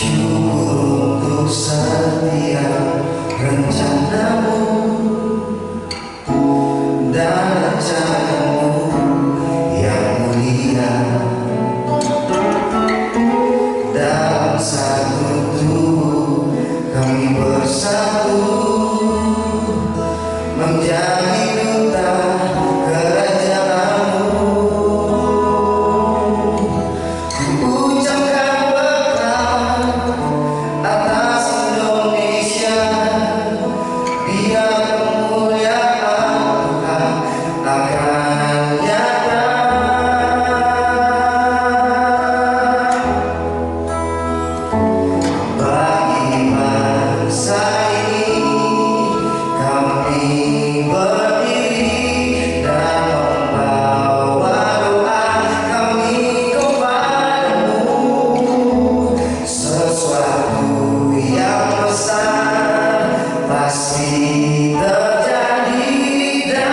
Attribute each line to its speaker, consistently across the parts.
Speaker 1: Syukur untuk setiap rencanamu dan rancanganmu yang mulia. Dalam satu tubuh kami bersatu menjadi duta kerajaanmu. Ku ucapkan berkat atas Indonesia, biar kemuliaan Tuhan akan nyata. Bagi bangsa ini kami berdiri dan membawa doa kami kepadamu. Sesuatu yang besar pasti terjadi dan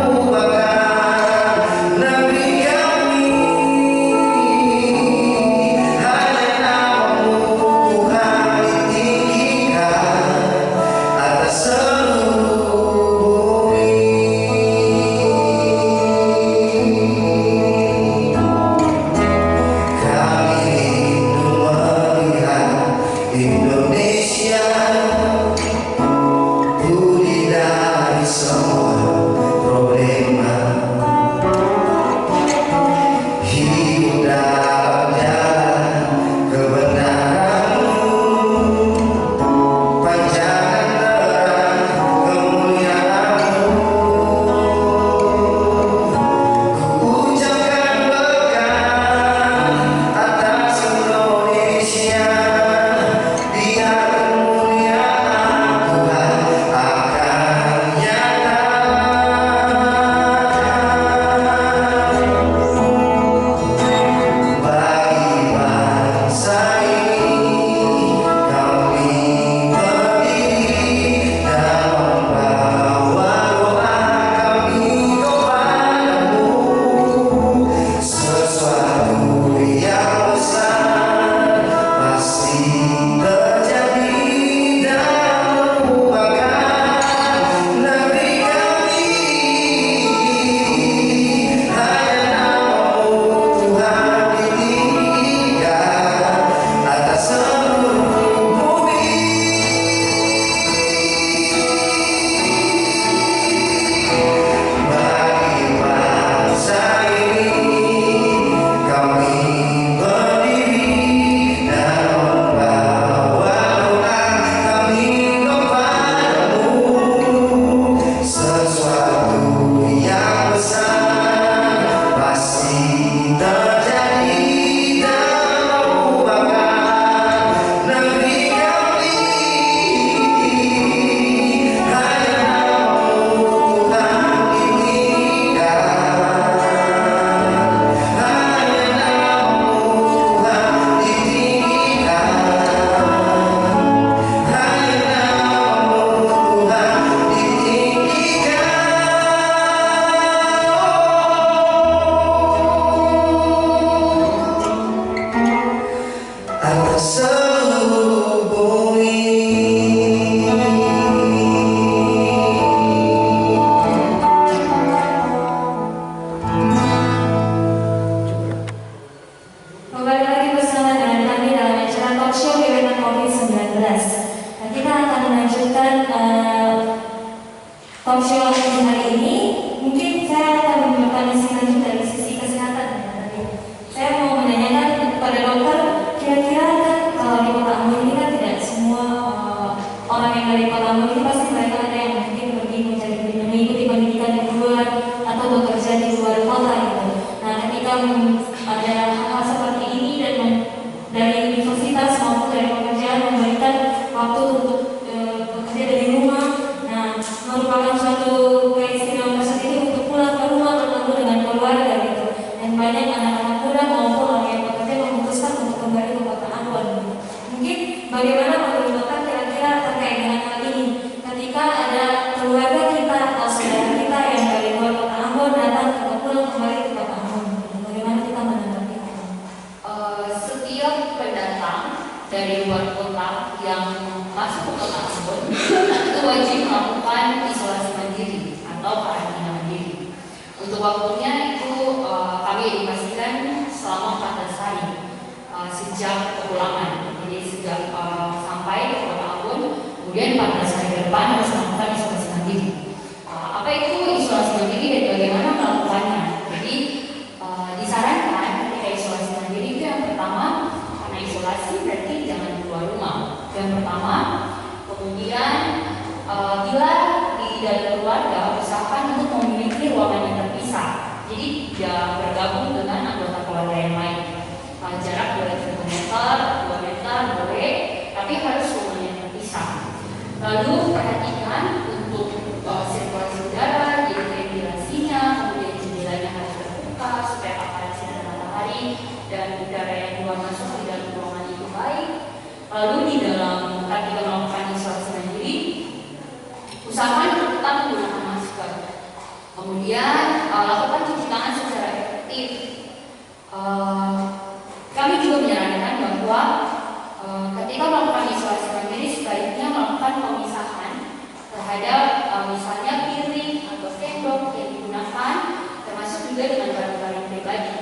Speaker 1: mengubahkan negeri kami. Hanya namamu Tuhan ditinggikan atas seluruh bumi. Kami rindu melihat Indonesia pulih dari semua problema, hidup dalam jalan kebenaran-Mu, panjangkan terang kemuliaan-Mu. Ku ucapkan berkat atas Indonesia, biar kemuliaan Tuhan akan nyata. Bagi bangsa ini kami berdiri dan membawa doa kami kepadamu. Sesuatu yang besar pasti terjadi dan mengubahkan negeri kami. Hanya namamu Tuhan ditinggikan atas seluruh bumi. Bagi bangsa ini kami berdiri dan membawa doa kami kepadamu. Sesuatu yang besar pasti terjadi dan mengubahkan negeri kami. Hanya namamu Tuhan ditinggikan. Hanya namamu Tuhan ditinggikan. Hanya namamu Tuhan ditinggikan atas seluruh bumi.
Speaker 2: Kembali lagi bersama dengan kami dalam acara talk show Wewenang COVID-19. Nah, kita akan melanjutkan talk show di hari ini. Mungkin saya akan memberikan lanjut dari sisi kesehatan. Tapi saya mau menanyakan kepada dokter, kira-kira kan kalau di Kota Ambon ini kan tidak semua orang yang dari Kota Ambon ini pasti mereka ada yang mungkin pergi mengikuti pendidikan di luar atau bekerja di luar kota gitu. Nah, ketika ada hal-hal seperti ini dan dari universitas maupun dari pekerjaan memberikan waktu untuk bekerja dari rumah, nah merupakan suatu keistimewaan tersendiri untuk pulang ke rumah bertemu dengan keluarga gitu. Dan banyak anak-anak muda maupun orang yang bekerja memutuskan untuk kembali ke Kota Ambon. Mungkin bagaimana menurut Bapak kira-kira terkait dengan hal ini? Ketika ada keluarga kita atau saudara kita yang dari luar Kota Ambon datang atau pulang kembali ke Kota Ambon, bagaimana kita menanggapi?
Speaker 3: Setiap pendatang dari luar kota yang masuk ke kota Ambon itu wajib melakukan isolasi mandiri atau karantina mandiri. Untuk waktunya itu kami edukasikan selama 14 hari sejak kepulangan. Jadi sejak sampai ke kota Ambon, kemudian 14 hari ke depan harus melakukan isolasi mandiri. Apa itu isolasi mandiri dan bagaimana melakukannya? Jadi disarankan ketika isolasi mandiri itu yang pertama, karena isolasi berarti jangan keluar rumah. Yang pertama, kemudian bila di dalam keluarga usahakan untuk memiliki ruangan yang terpisah. Jadi tidak bergabung dengan anggota keluarga yang lain. Jarak boleh 1 meter, 2 meter boleh, tapi harus ruangan yang terpisah. Lalu perhatikan untuk sirkulasi udara, jadi ventilasinya, kemudian jendelanya harus terbuka supaya paparan sinar matahari dan udara yang keluar masuk di dalam ruangan itu baik. Lalu di dalam ketika melakukan isolasi mandiri, usahakan tetap menggunakan masker. Kemudian lakukan cuci tangan secara efektif. Kami juga menyarankan bahwa ketika melakukan isolasi mandiri sebaiknya melakukan pemisahan terhadap misalnya piring atau sendok yang digunakan, termasuk juga dengan barang-barang pribadi.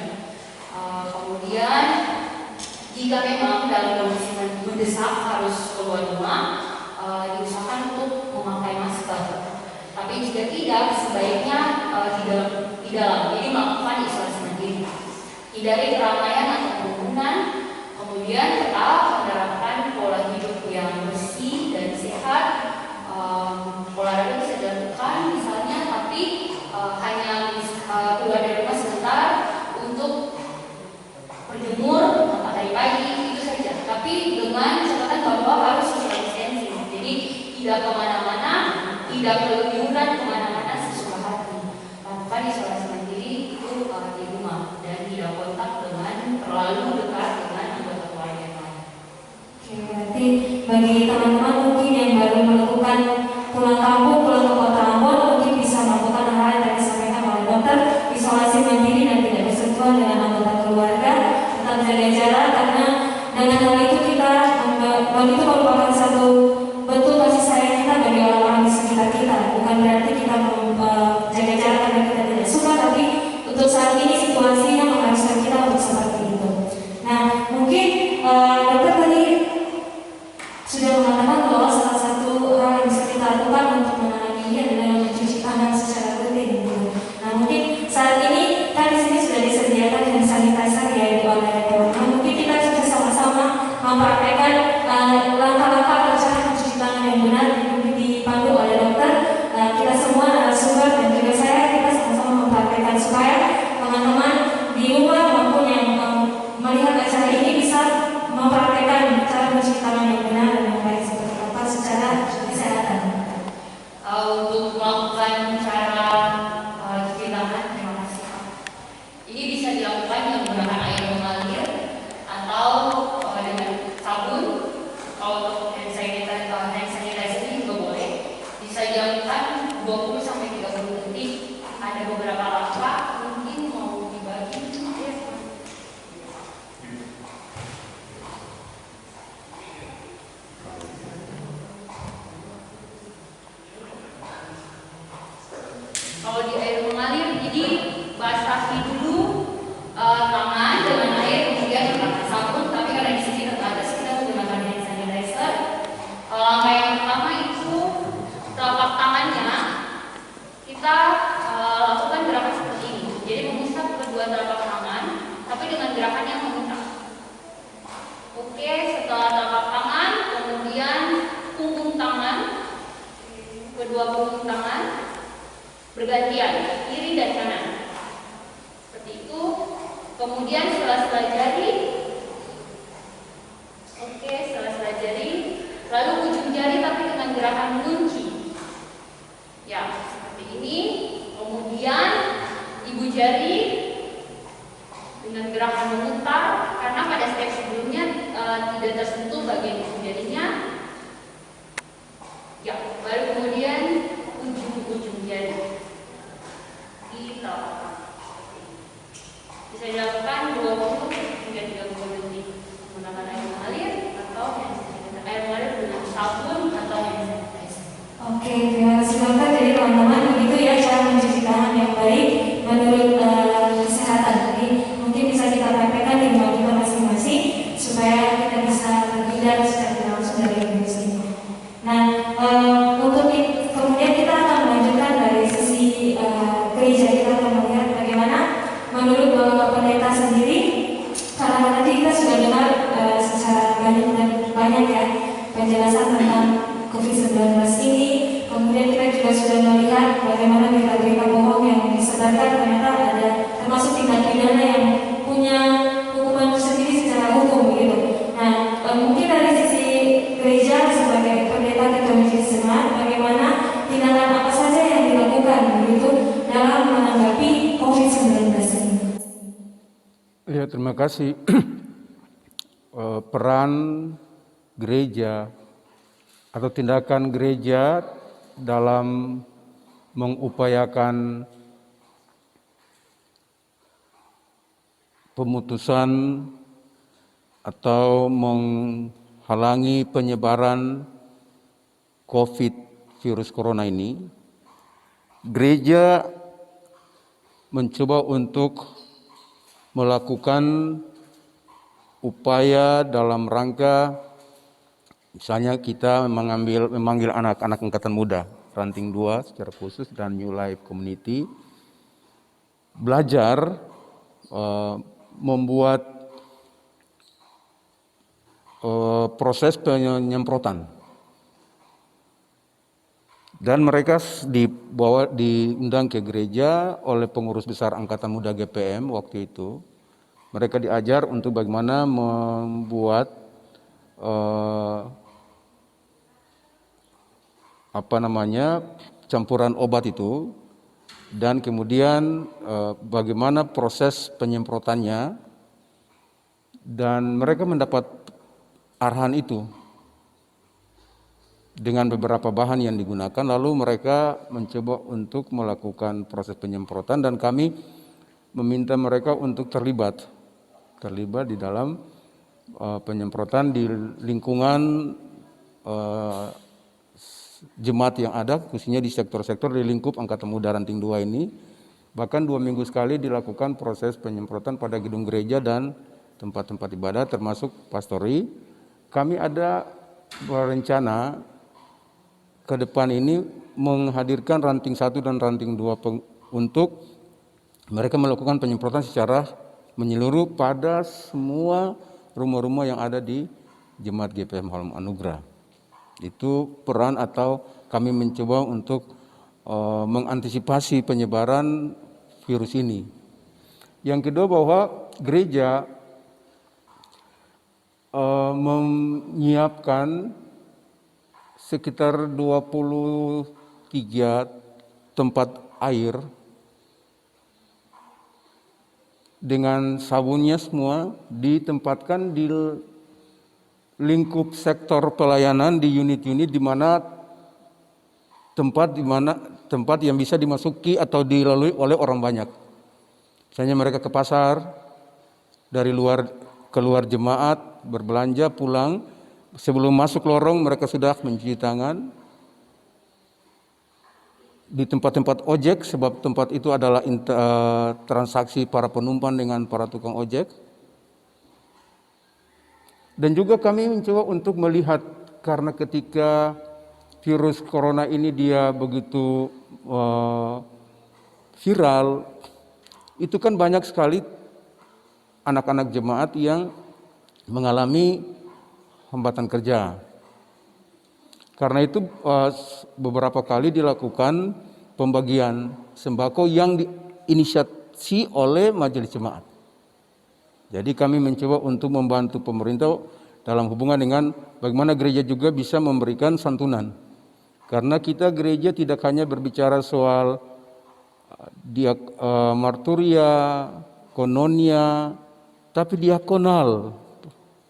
Speaker 3: Kemudian jika memang dalam kondisi mendesak harus keluar rumah, diusahakan untuk memakai masker. Tapi jika tidak, sebaiknya di dalam jadi melakukan isolasi mandiri. Hindari keramaian atau kerumunan, kemudian tetap menerapkan pola hidup yang bersih dan sehat. Olahraga bisa dilakukan misalnya, tapi hanya keluar dari rumah sebentar untuk berjemur matahari pagi, itu saja. Tapi dengan catatan bahwa harus social distancing, jadi tidak kemana-mana, tidak keluyuran kemana-mana sesuka hati. Lakukan isolasi mandiri itu di rumah dan tidak kontak dengan terlalu dekat dengan anggota keluarga yang lain.
Speaker 2: Oke, berarti bagi teman-teman mungkin yang baru melakukan pulang kampung, pulang ke kota Ambon, mungkin bisa melakukan hal yang tadi disampaikan oleh dokter, isolasi mandiri dan tidak bersentuhan dengan anggota keluarga, tetap jaga jarak, karena dengan hal itu kita itu merupakan satu bentuk kasih sayang kita bagi orang-orang di sekitar kita. Bukan berarti kita jaga jarak karena kita tidak suka, tapi untuk saat ini situasinya mengharuskan kita untuk seperti itu. Nah, mungkin dokter tadi sudah mengatakan bahwa salah satu hal yang bisa kita lakukan untuk menangani ini adalah mencuci tangan secara rutin. Nah, mungkin saat ini kan di sini sudah disediakan hand sanitizer yaitu oleh dokter. Nah, mungkin kita sudah sama-sama mempraktekkan langkah-langkah cara mencuci tangan yang benar dipandu oleh dokter. Kita semua narasumber dan juga saya, kita sama-sama mempraktekkan supaya teman-teman di rumah maupun yang melihat acara ini bisa mempraktekkan cara mencuci tangan yang benar dan yang baik seperti apa secara kesehatan.
Speaker 3: Untuk melakukan cara cuci tangan, terima kasih. Ini bisa dilakukan dengan menggunakan air mengalir atau dengan sabun. Kalau untuk hand sanitizer ini juga boleh. Bisa dilakukan 20-30 detik. Ada beberapa langkah, mungkin mau dibagi. Kalau di air mengalir, jadi basahi dulu tangan dengan air, kemudian menggunakan sabun. Tapi karena di sini terbatas, kita menggunakan hand sanitizer. Langkah yang pertama itu telapak tangannya kita lakukan gerakan seperti ini. Jadi mengusap kedua telapak tangan, tapi dengan gerakan yang memutar. Oke, setelah telapak tangan, kemudian punggung tangan, kedua punggung tangan bergantian, kiri dan kanan. Seperti itu. Kemudian sela-sela jari. Oke, sela-sela jari. Lalu ujung jari tapi dengan gerakan mengunci. Ya, seperti ini. Kemudian ibu jari dengan gerakan memutar, karena pada step sebelumnya tidak tersentuh bagian ibu jarinya. Ya, baru kemudian ujung jari. Bisa dilakukan 20 hingga 30 detik menggunakan air mengalir atau atau hand sanitizer. Mulai dengan sabun atau hand sanitizer.
Speaker 2: Oke, terima kasih dokter. Jadi teman-teman begitu ya cara mencuci tangan yang baik menurut kesehatan. Jadi mungkin bisa kita praktekkan di rumah kita masing-masing supaya kita bisa terhindar secara langsung dari virus ini. Nah, kemudian kita akan melanjutkan dari sisi gereja. Kita akan melihat bagaimana menurut Bapak Pendeta sendiri, karena tadi kita sudah dengar secara banyak ya penjelasan tentang COVID-19 ini. Kemudian kita juga sudah melihat bagaimana berita-berita bohong yang disebarkan ternyata ada termasuk tindak pidana yang punya hukuman sendiri secara hukum gitu. Nah, mungkin dari sisi gereja sebagai pendeta ketua majelis jemaat, bagaimana tindakan apa saja yang dilakukan begitu dalam menanggapi COVID-19 ini?
Speaker 4: Ya, terima kasih. Peran gereja atau tindakan gereja dalam mengupayakan pemutusan atau menghalangi penyebaran COVID virus corona ini, gereja mencoba untuk melakukan upaya dalam rangka, misalnya kita memanggil anak-anak angkatan muda, Ranting 2 secara khusus dan New Life Community, belajar membuat proses penyemprotan. Dan mereka diundang ke gereja oleh pengurus besar Angkatan Muda GPM waktu itu. Mereka diajar untuk bagaimana membuat campuran obat itu, dan kemudian bagaimana proses penyemprotannya, dan mereka mendapat arahan itu dengan beberapa bahan yang digunakan. Lalu mereka mencoba untuk melakukan proses penyemprotan, dan kami meminta mereka untuk terlibat di dalam penyemprotan di lingkungan jemaat yang ada, khususnya di sektor-sektor di lingkup Angkatan Muda Ranting 2 ini. Bahkan 2 minggu sekali dilakukan proses penyemprotan pada gedung gereja dan tempat-tempat ibadah termasuk pastori. Kami ada berencana ke depan ini menghadirkan Ranting 1 dan Ranting 2 untuk mereka melakukan penyemprotan secara menyeluruh pada semua rumah-rumah yang ada di Jemaat GPM Halom Anugerah. Itu peran atau kami mencoba untuk mengantisipasi penyebaran virus ini. Yang kedua, bahwa gereja menyiapkan sekitar 23 tempat air dengan sabunnya semua ditempatkan di lingkup sektor pelayanan di unit-unit di mana tempat yang bisa dimasuki atau dilalui oleh orang banyak. Misalnya mereka ke pasar, keluar jemaat, berbelanja, pulang, sebelum masuk lorong mereka sudah mencuci tangan. Di tempat-tempat ojek, sebab tempat itu adalah transaksi para penumpang dengan para tukang ojek. Dan juga kami mencoba untuk melihat, karena ketika virus corona ini dia begitu viral, itu kan banyak sekali anak-anak jemaat yang mengalami hambatan kerja. Karena itu beberapa kali dilakukan pembagian sembako yang diinisiasi oleh majelis jemaat. Jadi kami mencoba untuk membantu pemerintah dalam hubungan dengan bagaimana gereja juga bisa memberikan santunan. Karena kita gereja tidak hanya berbicara soal marturia, kononia, tapi diakonal.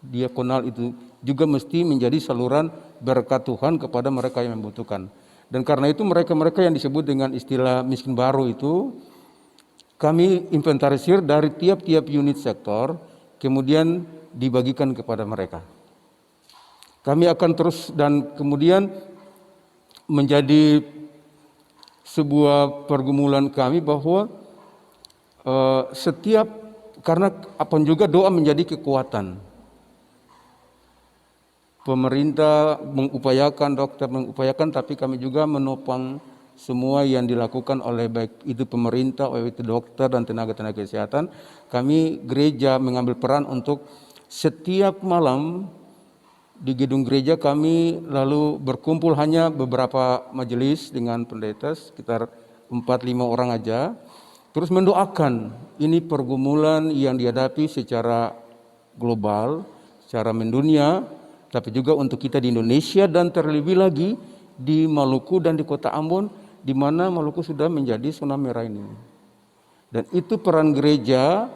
Speaker 4: Diakonal itu juga mesti menjadi saluran berkat Tuhan kepada mereka yang membutuhkan. Dan karena itu mereka-mereka yang disebut dengan istilah miskin baru itu kami inventarisir dari tiap-tiap unit sektor, kemudian dibagikan kepada mereka. Kami akan terus dan kemudian menjadi sebuah pergumulan kami bahwa setiap, karena apa juga doa menjadi kekuatan. Pemerintah mengupayakan, dokter mengupayakan, tapi kami juga menopang semua yang dilakukan oleh baik itu pemerintah, oleh itu dokter dan tenaga-tenaga kesehatan. Kami gereja mengambil peran untuk setiap malam di gedung gereja kami lalu berkumpul hanya beberapa majelis dengan pendeta, sekitar 4-5 orang aja. Terus mendoakan ini pergumulan yang dihadapi secara global, secara mendunia, tapi juga untuk kita di Indonesia dan terlebih lagi di Maluku dan di kota Ambon, di mana Maluku sudah menjadi zona merah ini. Dan itu peran gereja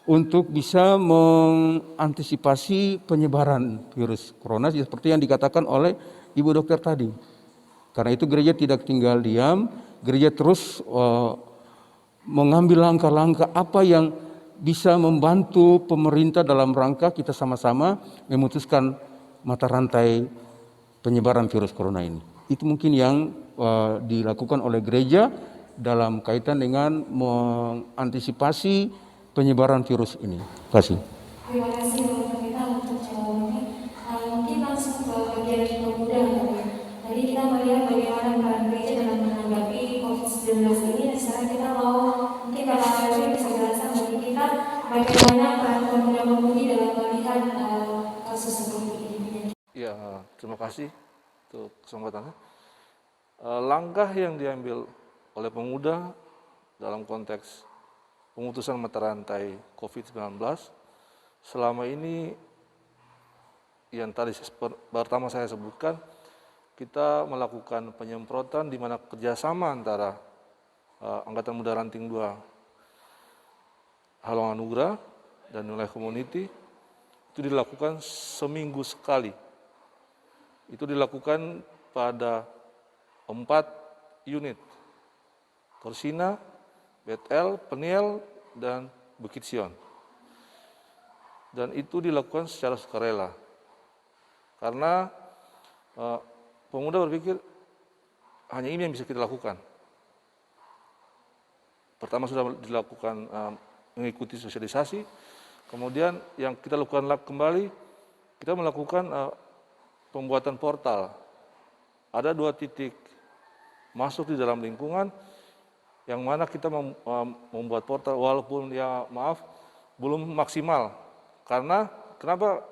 Speaker 4: untuk bisa mengantisipasi penyebaran virus corona seperti yang dikatakan oleh Ibu Dokter tadi. Karena itu gereja tidak tinggal diam, gereja terus mengambil langkah-langkah apa yang bisa membantu pemerintah dalam rangka kita sama-sama memutuskan mata rantai penyebaran virus corona ini. Itu mungkin yang dilakukan oleh gereja dalam kaitan dengan mengantisipasi penyebaran virus ini. Terima kasih.
Speaker 2: Terima kasih Bapak Pendeta untuk jawabannya. Mungkin langsung ke bagian pemuda. Tadi kita melihat bagaimana peran gereja dalam menanggapi COVID-19 ini. Dan sekarang kita mau mungkin Bapak Pendeta bisa jelaskan bagi kita bagaimana peran pemuda-pemudi dalam melihat kasus seperti ini.
Speaker 5: Ya, terima kasih untuk kesempatannya. Langkah yang diambil oleh pemuda dalam konteks pemutusan mata rantai COVID-19 selama ini yang tadi pertama saya sebutkan, kita melakukan penyemprotan di mana kerjasama antara Angkatan Muda Ranting 2 Halong Anugrah dan Wilayah Community itu dilakukan seminggu sekali. Itu dilakukan pada 4 unit, Korsina, Betel, Peniel, dan Bukit Sion. Dan itu dilakukan secara sukarela. Karena pemuda berpikir hanya ini yang bisa kita lakukan. Pertama sudah dilakukan mengikuti sosialisasi, kemudian yang kita lakukan kembali, kita melakukan pembuatan portal. Ada 2 titik masuk di dalam lingkungan yang mana kita membuat portal walaupun ya maaf belum maksimal. Karena kenapa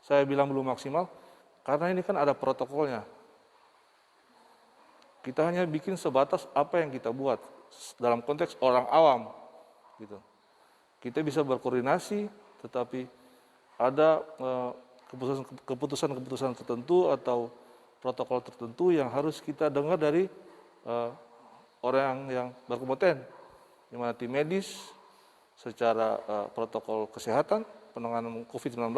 Speaker 5: saya bilang belum maksimal? Karena ini kan ada protokolnya. Kita hanya bikin sebatas apa yang kita buat dalam konteks orang awam gitu. Kita bisa berkoordinasi tetapi ada keputusan-keputusan tertentu atau protokol tertentu yang harus kita dengar dari orang yang berkompeten, di mana tim medis secara protokol kesehatan, penanganan COVID-19,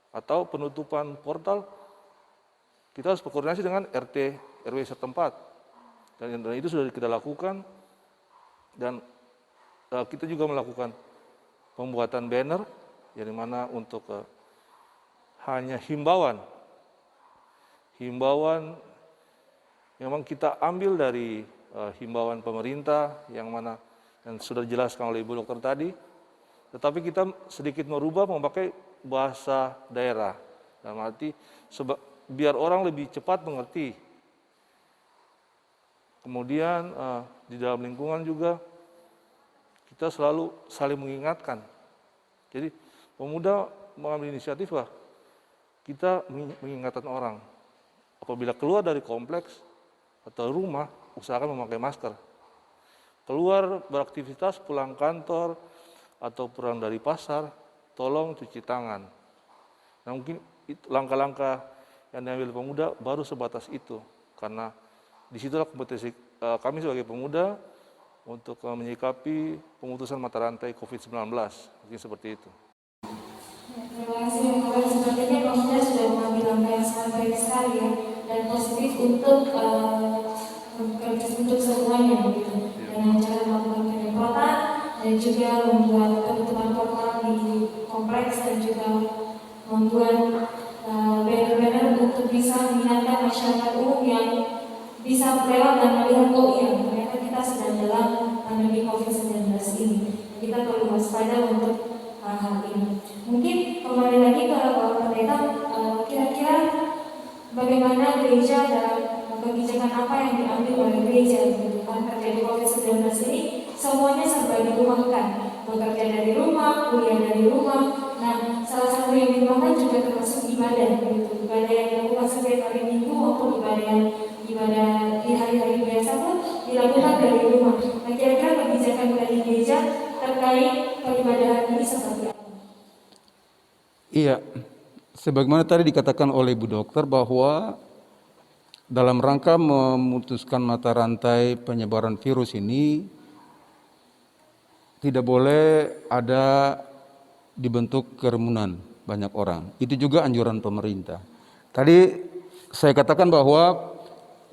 Speaker 5: atau penutupan portal, kita harus berkoordinasi dengan RT, RW setempat. Dan itu sudah kita lakukan, dan kita juga melakukan pembuatan banner, yang dimana untuk hanya himbauan memang kita ambil dari himbauan pemerintah yang mana yang sudah dijelaskan oleh Ibu Dokter tadi, tetapi kita sedikit merubah memakai bahasa daerah, dalam arti biar orang lebih cepat mengerti. Kemudian di dalam lingkungan juga kita selalu saling mengingatkan. Jadi pemuda mengambil inisiatif, kita mengingatkan orang. Apabila keluar dari kompleks atau rumah, usahakan memakai masker. Keluar beraktivitas, pulang kantor, atau pulang dari pasar, tolong cuci tangan. Nah, mungkin langkah-langkah yang diambil pemuda baru sebatas itu. Karena disitulah kompetensi kami sebagai pemuda untuk menyikapi pemutusan mata rantai COVID-19. Mungkin seperti itu.
Speaker 2: Terima kasih Bapak. Sepertinya pemuda sudah mengambil langkah yang sangat baik sekali ya, dan positif untuk semuanya begitu. Dengan cara melakukan penyemprotan dan juga membuat penutupan portal di kompleks dan juga membuat banner-banner untuk bisa mengingatkan masyarakat umum yang bisa lewat dan melihat, oh iya, ternyata kita sedang dalam pandemi COVID-19 ini. Kita perlu waspada untuk hal ini. Mungkin kembali lagi ke Bapak Pendeta, kira-kira bagaimana gereja dan kebijakan apa yang diambil oleh gereja gitu kan terjadi COVID-19 ini, semuanya serba dirumahkan, bekerja dari rumah, kuliah dari rumah. Nah, salah satu yang dirumahkan juga termasuk ibadah gitu. Ibadah yang dilakukan setiap hari Minggu maupun ibadah di hari-hari biasa pun dilakukan dari rumah. Nah, kira-kira kebijakan dari gereja terkait peribadahan ini seperti apa?
Speaker 4: Iya, sebagaimana tadi dikatakan oleh Ibu Dokter bahwa dalam rangka memutuskan mata rantai penyebaran virus ini tidak boleh ada dibentuk kerumunan banyak orang. Itu juga anjuran pemerintah. Tadi saya katakan bahwa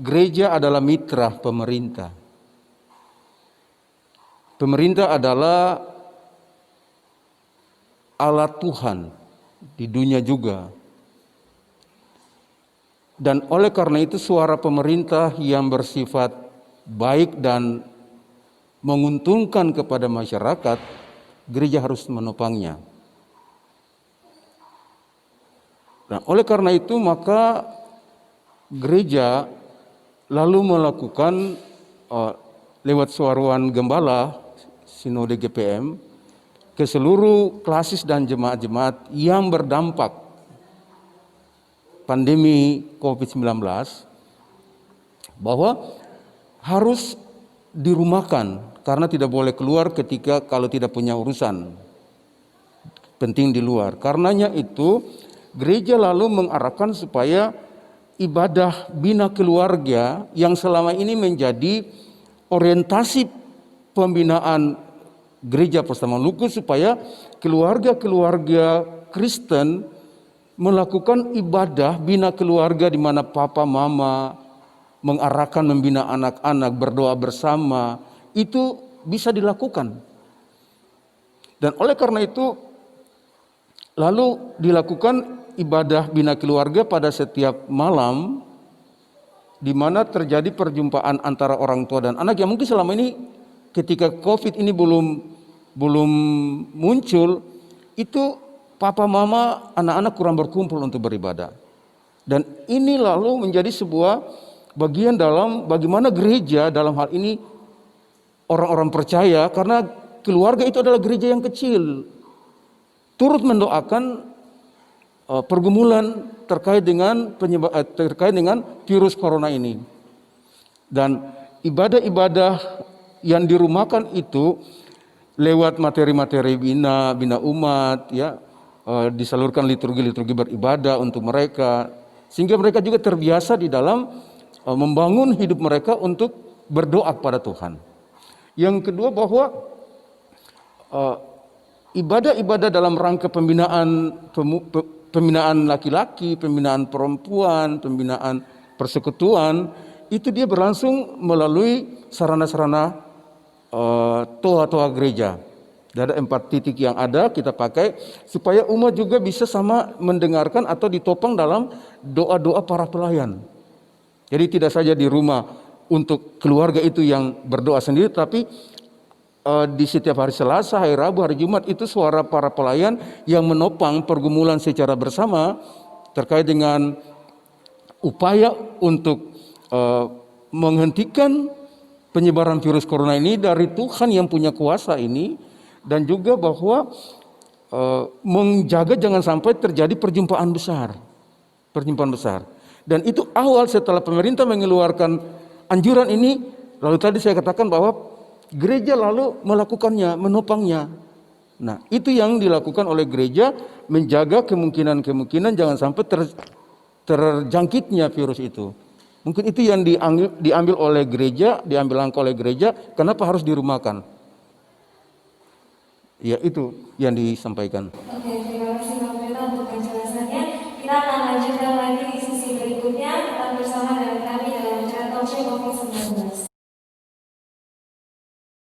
Speaker 4: gereja adalah mitra pemerintah. Pemerintah adalah alat Tuhan di dunia juga. Dan oleh karena itu suara pemerintah yang bersifat baik dan menguntungkan kepada masyarakat, gereja harus menopangnya. Nah, oleh karena itu maka gereja lalu melakukan lewat suaruan gembala Sinode GPM ke seluruh klasis dan jemaat-jemaat yang berdampak pandemi COVID-19 bahwa harus dirumahkan karena tidak boleh keluar ketika kalau tidak punya urusan penting di luar. Karenanya itu gereja lalu mengarahkan supaya ibadah bina keluarga yang selama ini menjadi orientasi pembinaan Gereja Persamaan Lukus supaya keluarga-keluarga Kristen melakukan ibadah bina keluarga di mana papa mama mengarahkan membina anak-anak, berdoa bersama, itu bisa dilakukan. Dan oleh karena itu lalu dilakukan ibadah bina keluarga pada setiap malam di mana terjadi perjumpaan antara orang tua dan anak yang mungkin selama ini ketika COVID ini belum muncul, itu papa mama anak-anak kurang berkumpul untuk beribadah. Dan ini lalu menjadi sebuah bagian dalam bagaimana gereja dalam hal ini orang-orang percaya, karena keluarga itu adalah gereja yang kecil, turut mendoakan pergumulan terkait dengan virus corona ini. Dan ibadah-ibadah yang dirumahkan itu lewat materi-materi bina umat, ya, disalurkan liturgi-liturgi beribadah untuk mereka, sehingga mereka juga terbiasa di dalam membangun hidup mereka untuk berdoa kepada Tuhan. Yang kedua bahwa ibadah-ibadah dalam rangka pembinaan laki-laki, pembinaan perempuan, pembinaan persekutuan, itu dia berlangsung melalui sarana-sarana toa-toa gereja. Ada 4 titik yang ada kita pakai supaya umat juga bisa sama mendengarkan atau ditopang dalam doa-doa para pelayan. Jadi tidak saja di rumah untuk keluarga itu yang berdoa sendiri, tapi di setiap hari Selasa, hari Rabu, hari Jumat itu suara para pelayan yang menopang pergumulan secara bersama terkait dengan upaya untuk menghentikan penyebaran virus corona ini dari Tuhan yang punya kuasa ini, dan juga bahwa menjaga jangan sampai terjadi perjumpaan besar. Dan itu awal setelah pemerintah mengeluarkan anjuran ini, lalu tadi saya katakan bahwa gereja lalu melakukannya, menopangnya. Nah, itu yang dilakukan oleh gereja, menjaga kemungkinan jangan sampai terjangkitnya virus itu. Mungkin itu yang diambil oleh gereja, diambil langkah oleh gereja, kenapa harus dirumahkan? Ya, itu yang disampaikan.
Speaker 2: Oke,